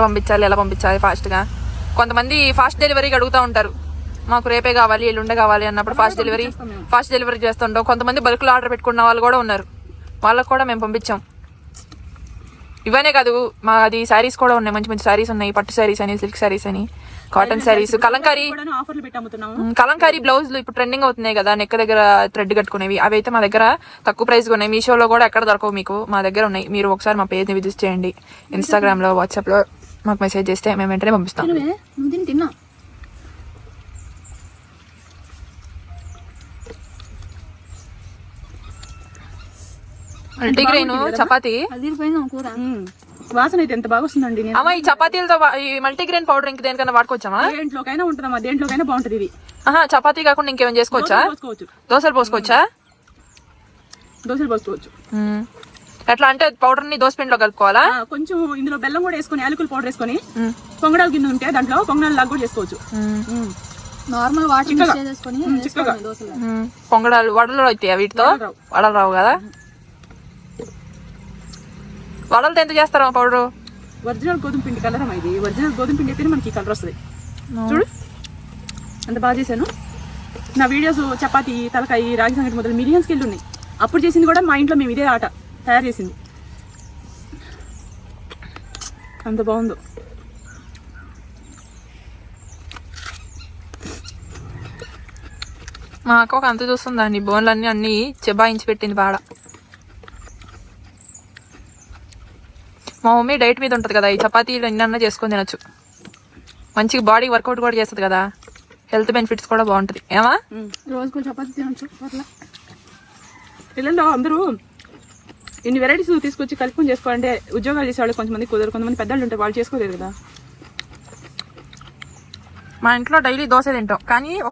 పంపించాలి, ఎలా పంపించాలి ఫాస్ట్గా. కొంతమంది ఫాస్ట్ డెలివరీకి అడుగుతూ ఉంటారు, మాకు రేపే కావాలి ఎల్లుండే కావాలి అన్నప్పుడు ఫాస్ట్ డెలివరీ చేస్తుంటాం. కొంతమంది బల్క్లో ఆర్డర్ పెట్టుకున్న వాళ్ళు కూడా ఉన్నారు, వాళ్ళకు కూడా మేము పంపించాం. ఇవనే కాదు, మాది శారీస్ కూడా ఉన్నాయి, మంచి మంచి శారీస్ ఉన్నాయి. పట్టు శారీస్ అని, సిల్క్ శారీస్ అని, కాటన్ శారీస్, కలంకారీ బ్లౌజులు ఇప్పుడు ట్రెండింగ్ అవుతున్నాయి కదా, నెక్ దగ్గర థ్రెడ్ కట్టుకునేవి. అవి అయితే మా దగ్గర తక్కువ ప్రైస్ గా ఉన్నాయి. మీషోలో కూడా ఎక్కడ దొరకవు మీకు, మా దగ్గర ఉన్నాయి. మీరు ఒకసారి మా పేజ్ ని విజిట్ చేయండి. ఇన్స్టాగ్రామ్ లో, వాట్సాప్ లో మాకు మెసేజ్ చేస్తే మేము వెంటనే పంపిస్తాం. మల్టీగ్రెయిన్ చపాతీ వాసన అయితే ఎంత బాగా వస్తుందండి. అమ్మా ఈ చపాతీలతో ఈ మల్టీగ్రెయిన్ పౌడర్ ఇంక దేనికన్నా వాడుకోవచ్చా? దేంట్లోకైనా ఉంటుందమ్మా, దేంట్లోకైనా బాగుంటది ఇది. చపాతీ కాకుండా ఇంకేమైనా చేసుకోవచ్చా? దోశలు పోసుకోవచ్చా? దోశలు పోసుకోవచ్చు. ఎట్లా అంటే పౌడర్ ని దోశ పిండిలో కలుపుకోవాలా? కొంచెం ఇందులో బెల్లం కూడా వేసుకొని, యాలకుల పౌడర్ వేసుకొని, పొంగడాల గిన్నె ఉంటే దాంట్లో పొంగడాలు లాగా కూడా చేసుకోవచ్చు. నార్మల్ వాటర్ చిక్కగా పొంగడాలు వడలు అవుతాయి వీటితో? వడలు రావు కదా. వడలతో ఎంత చేస్తారా పౌడర్? ఒరిజినల్ గోధుమ పిండి కలర్ అమ్మా ఇది. ఒరిజినల్ గోధుమ పిండి అయితేనే మనకి కలర్ వస్తుంది. చూడు అంత బాగా చేశాను. నా వీడియోస్ చపాతీ, తలకాయ, రాగి సంగటి మొదలు మిలియన్స్కి వెళ్ళి ఉన్నాయి. అప్పుడు చేసింది కూడా మా ఇంట్లో మేము ఇదే ఆట తయారు చేసింది. అంత బాగుందో. మా అక్క ఒక అంత చూస్తుందండి, బోన్లన్నీ అన్ని చెబాయించి పెట్టింది బాడ. మా మమ్మీ డైట్ మీద ఉంటుంది కదా, ఈ చపాతీలు ఎన్నన్నా చేసుకొని తినొచ్చు. మంచిగా బాడీ వర్కౌట్ కూడా చేస్తుంది కదా, హెల్త్ బెనిఫిట్స్ కూడా బాగుంటుంది. ఏమా రోజుకు చపాతీ తినొచ్చు. అట్లా పిల్లల్లో అందరూ ఇన్ని వెరైటీస్ తీసుకొచ్చి కలుపుకొని చేసుకోవాలంటే ఉద్యోగాలు చేసేవాళ్ళు కొంతమంది కుదరరు, కొంతమంది పెద్దవాళ్ళు ఉంటారు, వాళ్ళు చేసుకోలేరు కదా. మా ఇంట్లో డైలీ దోశ తింటాం, కానీ